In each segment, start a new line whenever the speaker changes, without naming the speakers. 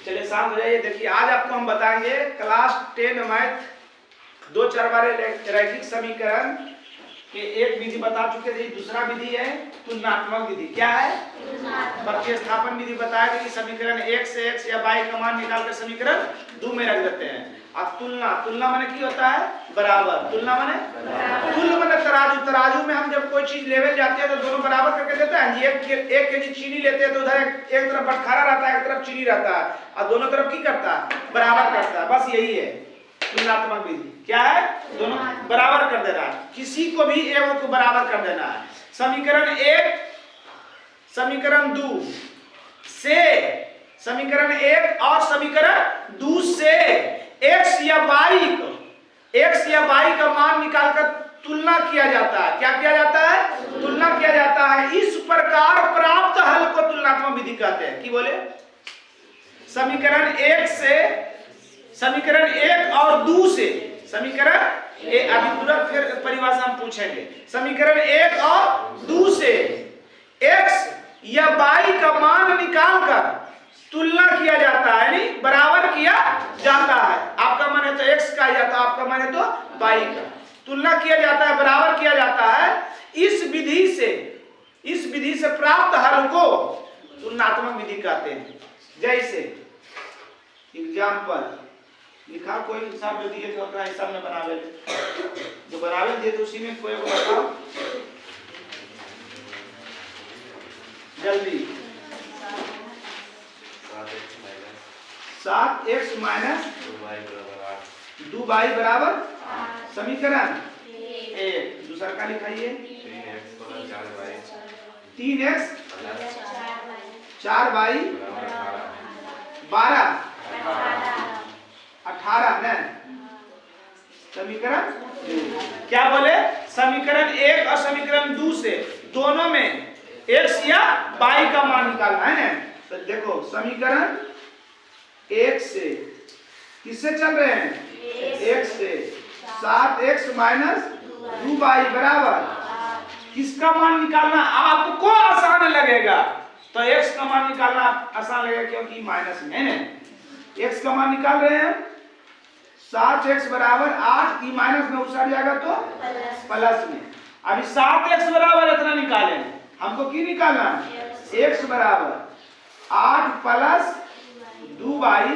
चलिए शांत हो जाइए। देखिए आज आपको हम बताएंगे क्लास 10 मैथ 2 चरवारे रैखिक समीकरण के एक विधि बता चुके थे। दूसरा विधि है तुलनात्मक विधि। क्या है? प्रतिस्थापन विधि। बताया कि समीकरण x से x या y का मान निकाल कर समीकरण 2 में रख देते हैं। अब तुलना माने की होता है? बराबर। तुलना माने तुल्य माने तराजू। तराजू में हम जब कोई चीज लेवल जाती है तो दोनों बराबर करके देते हैं। एक केजी चीनी लेते हैं तो उधर एक तरफ बटखारा रहता है, एक तरफ चीनी रहता है, और दोनों तरफ की करता है? बराबर करता है। बस यही है तुलनात्मक विधि। क्या है? दोनों बराबर कर देना है। किसी को भी एगो को बराबर कर देना है। समीकरण 1 समीकरण 2 से समीकरण 1 और समीकरण 2 से x या y का मान निकालकर तुलना किया जाता है। क्या किया जाता है? तुलना किया जाता है। इस प्रकार प्राप्त हल को तुलनात्मक विधि कहते हैं। की बोले? समीकरण 1 से समीकरण 1 और 2 से समीकरण अभी पूरा फिर परिभाषा हम पूछेंगे। समीकरण 1 और 2 से x या y का मान निकालकर तुलना किया जाता है, नहीं बराबर किया जाता है। आपका मान है तो x का या तो आपका मान है तो y का तुलना किया जाता है, बराबर किया जाता है। इस विधि से प्राप्त हल को तुलनात्मक विधि कहते हैं। जैसे एग्जाम्पल लिखा, कोई हिसाब दे दिए तो अपना हिसाब में बनावे, जो बनावे दिए तो उसी में कोई को बताओ जल्दी। 7x माइनस 2y बराबर समीकरण 1। दूसरा का लिखाइए 3x 4y 12 18 है समीकरण। क्या बोले? समीकरण 1 और समीकरण 2 से दोनों में x या y का मान निकालना है ना। तो देखो समीकरण 1 से किससे चल रहे हैं? 1 से 7x माइनस 2y बराबर किसका मान निकालना आपको आसान लगेगा? तो x का मान निकालना आसान लगेगा क्योंकि माइनस में है ना। x का मान निकाल रहे हैं 7x बराबर 8, ई माइनस में उछल जाएगा तो प्लस में। अभी 7x बराबर इतना निकालें, हमको की निकालना? x बराबर 8 प्लस 2y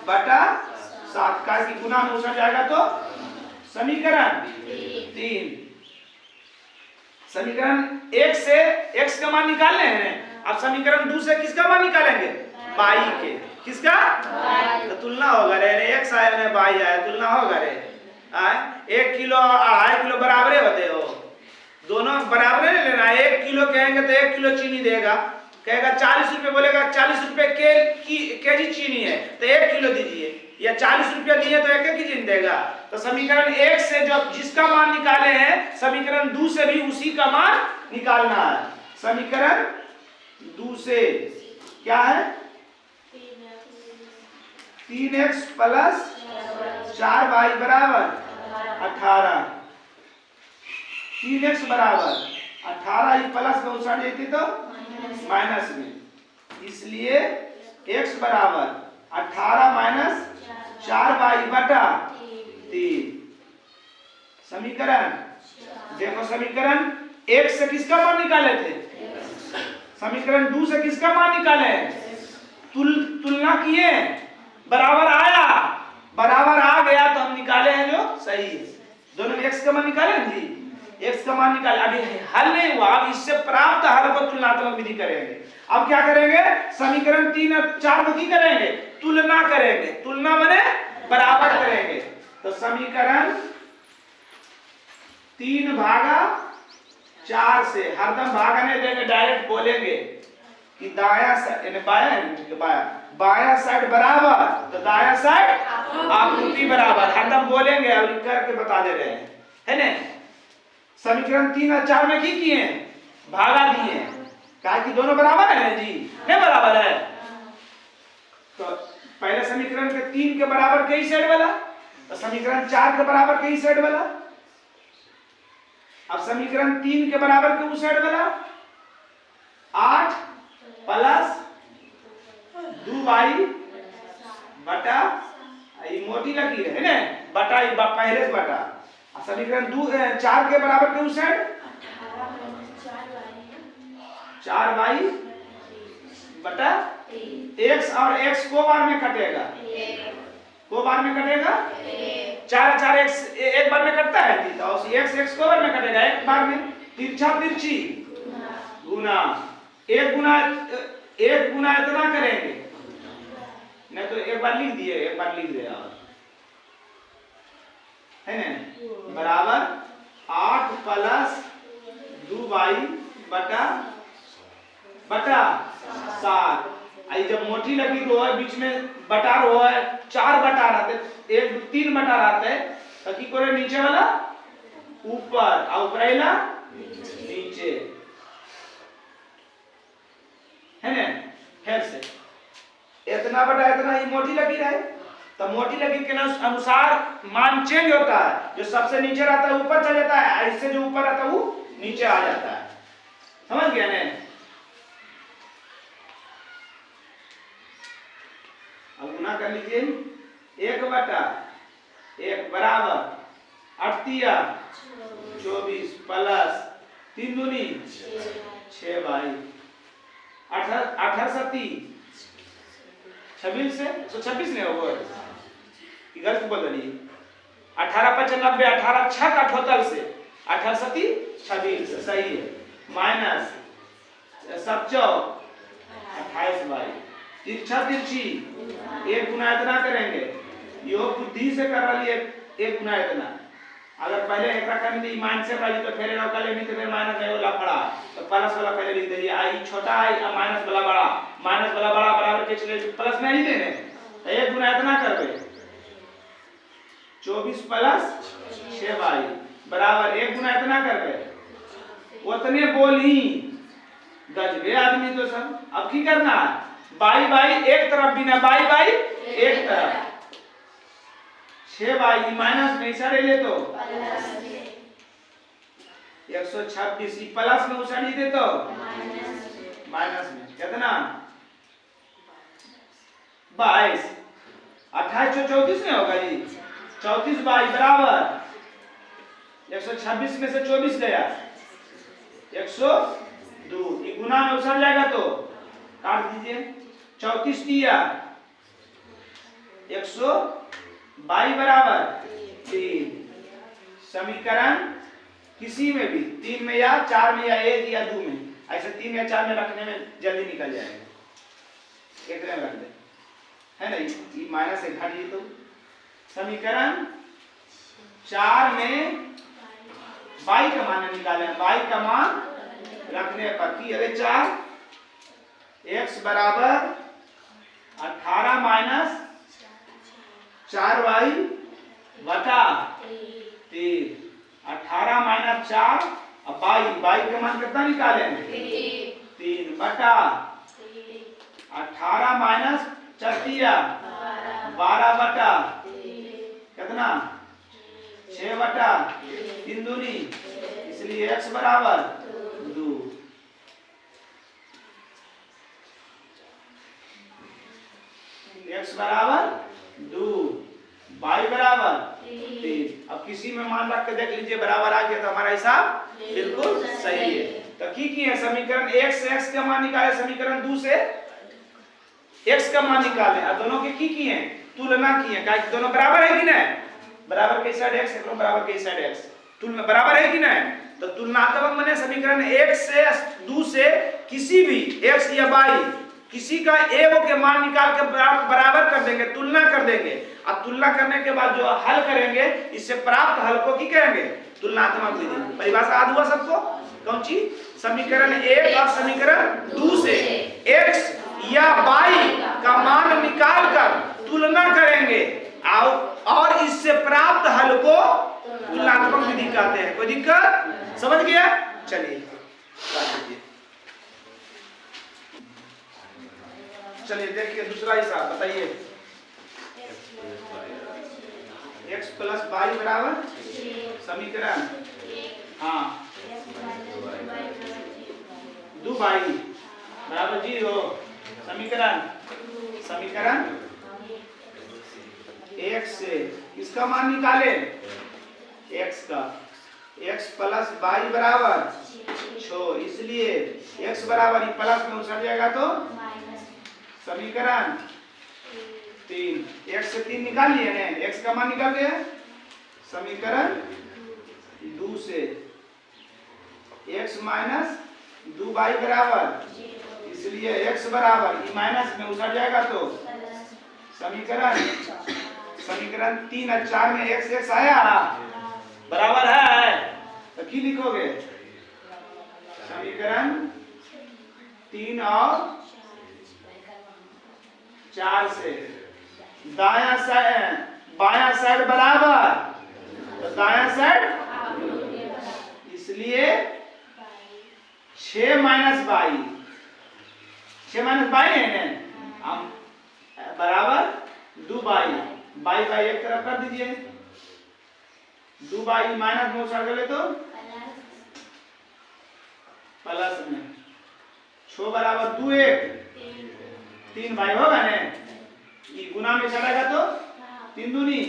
बटा 7 का की गुना में उछल जाएगा तो समीकरण 3। समीकरण 1 से x का मान निकालने हैं। अब समीकरण 2 से किसका मान निकालेंगे? y के। किसका? तो तुलना होगा रे। x आया ने y आया, तुलना होगा रे। 1 किलो और 2.5 किलो बराबर होते हो, दोनों बराबर नहीं लेना। 1 किलो कहेंगे तो 1 किलो चीनी देगा, कहेगा 40 रुपए, बोलेगा 40 रुपए केजी चीनी है तो 1 किलो दीजिए, या 40 रुपया दिए तो 1 केजी देगा। तो समीकरण 1 से जो जिसका मान निकाले हैं समीकरण 2 से भी उसी का मान निकालना है। समीकरण 2 से क्या है? 3x प्लस 4y बराबर 18। 3x बराबर 18, ही प्लस में उछाल जाती तो माइनस में, इसलिए x बराबर 18 माइनस 4y बटा 3। समीकरण देखो, समीकरण 1 से किसका मान निकाले थे? समीकरण 2 से किसका मान निकाले? तुलना किए, बराबर आया, बराबर आ गया तो हम निकाले हैं जो सही है। दोनों में x का मान निकाले जी, x का मान निकाले। अभी हल नहीं हुआ, अब इससे प्राप्त हल को तुलनात्मक विधि करेंगे। अब क्या करेंगे? समीकरण 3 और 4 को की करेंगे? तुलना करेंगे। तुलना माने बराबर करेंगे। तो समीकरण 3 भागा 4 से हरदम भागा नहीं देंगे, डायरेक्ट बोलेंगे कि दाया साइड बाया साइड बराबर, तो दाया साइड आकृति बराबर, हरदम बोलेंगे। अब करके बता दे रहे हैं, है ना। समीकरण 3 और 4 में की किए? भागा दिए। कहा कि दोनों बराबर है जी, नहीं बराबर है। तो पहले समीकरण के 3 के बराबर कई साइड वाला, तो समीकरण 4 के बराबर कई साइड वाला। अब समीकरण 3 के बराबर के उस साइड वाला 8 प्लस 2y बटा ये मोटी लकीर है ना, बटा ये पहले से बटा समीकरण 4 के बराबर के उस साइड 4y बटा x, और x को बार में कटेगा, को बार में कटेगा 4 4 x एक बार में कटता है जी, तो x x को बार में कटेगा एक बार में, तिरछा तिरछी गुना, एक गुना इतना करेंगे, नहीं तो एक बार लिख दिए, एक बार लिख दिया है ना, बराबर 8 प्लस 2y बटा 7। आई जब मोटी लगी तो है बीच में बटा रो है, 4 बटा रहते, 1 2 3 बटा रहते, तो की करे नीचे वाला ऊपर और ऊपरला नीचे है ना। फिर से इतना बटा इतना ही मोटी लगी रहे, तो मोटी लगी के अनुसार मान चेंज होता है, जो सबसे नीचे रहता है ऊपर चला जाता है, इससे जो ऊपर रहता है वो नीचे आ जाता है, समझ गया ना। अब गुना कर लीजिए, 1 बटा 1 बराबर 8 तिया 24 प्लस 3 दूनी 6y, 18 सती 26 से 126 नहीं होगा, गलत बोल रही, 18 5 90, 18 6 का टोटल से 18 सती 26 सही है, माइनस 7 28y, तिरछा तिरछी एक गुना इतना करेंगे, यो बुद्धि से कर लिए एक गुना इतना, अगर पहले एक कर दी माइनस से वाली तो फिर रोका लेनी, तो फिर माइनस नहीं वाला पड़ा, तो प्लस वाला पहले लिख दीजिए, आई छोटा आई और माइनस वाला बड़ा, माइनस वाला बड़ा बराबर के चले प्लस में ही देने, तो एक गुना इतना करबे 24 प्लस 6y बराबर एक गुना इतना करबे, उतने बोली गजबे आदमी तो सब। अब की करना है, बाई बाई एक तरफ बिना बाई बाई एक तरफ, 6y माइनस में इशारे ले तो 126 प्लस में उछाली दे तो माइनस में कितना 22, 28 34 में होगा जी, 34 बाई बराबर 126 में से 24 गया 102, ये गुना में उछल जाएगा तो काट दीजिए, 34 दिया 122 बराबर 3। समीकरण किसी में भी 3 में या 4 में या 1 या 2 में, ऐसे 3 या 4 में रखने में जल्दी निकल जाएगा, एक में रख दे है ना, ये माइनस एक घट, तो समीकरण 4 में y का मान निकाले, y का मान रखने पर की अरे 4 x बराबर 18 माइनस 4y बटा 3, 18 माइनस 4 अब y का मान कितना निकालेंगे 3 बटा 18 माइनस 4 12 बटा कितना 6 बटा 3 दूनी, इसलिए x बराबर 2, x बराबर 2, y बराबर 3। अब किसी में मान रख के देख लीजिए बराबर आ गया तो हमारा हिसाब बिल्कुल सही है। तो की है समीकरण 1 से x का मान निकाले, समीकरण 2 से x का मान निकाले, और दोनों के की है तुलना की है, क्या दोनों बराबर है कि नहीं, बराबर के साइड x है, बराबर के साइड x तुलना बराबर है कि नहीं, तो तुलनात्मक माने समीकरण 1 से 2 से किसी भी x या y किसी का एगो के मान निकाल के बराबर कर देंगे, तुलना कर देंगे, अब तुलना करने के बाद जो हल करेंगे इससे प्राप्त हल को की कहेंगे तुलनात्मक विधि। परिभाषा याद हुआ सबको, कौन सी समीकरण 1 और समीकरण 2 से x या y का मान निकाल कर तुलना करेंगे और इससे प्राप्त हल को तुलनात्मक विधि कहते हैं। कोई दिक्कत समझ गया, चलिए देखिए दूसरा हिसाब बताइए, x प्लस y बराबर समीकरण हाँ 2y बराबर 0, समीकरण x से किसका मान निकाले, x का, x प्लस वाई बराबर 6, इसलिए x बराबर ही प्लस में उछल जाएगा तो समीकरण 3, x से 3 निकाल लिए ना, x का मान निकाल गया, समीकरण 2 से x माइनस 2 वाई बराबर, इसलिए x बराबर ई माइनस में उछल जाएगा तो समीकरण 3 और 4 में x आया बराबर है, तो की लिखोगे, समीकरण 3 और 4 से दायां साइड बायां साइड बराबर, तो दायां साइड, इसलिए 6 माइनस बाई, 6 माइनस बाई है ना, हम बराबर 2 बाई, बाई बाई एक तरफ कर दीजिए, 2 बाई माइनस में उछाल गए तो प्लस में, 6 बराबर 2 1 3 बाई होगा ना, ये गुना में चलेगा तो 3 दूनी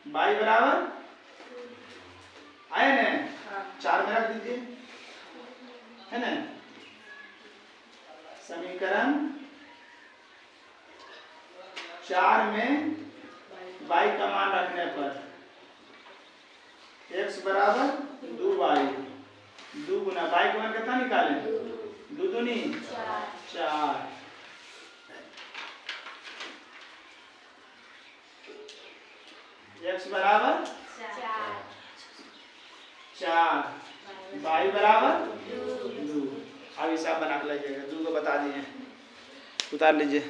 बाई बराबर आए ना, 4 में रख दीजिए, है ना, समीकरण 4 में बाई का मान रखने पर x बराबर 2 बाई, 2 गुना बाई का मान कितना निकालें, 2 दूनी 4, x बराबर 4, बाई बराबर 2, अब हिसाब बना के लीजिएगा, 2 को बता दिए, उतार लीजिए।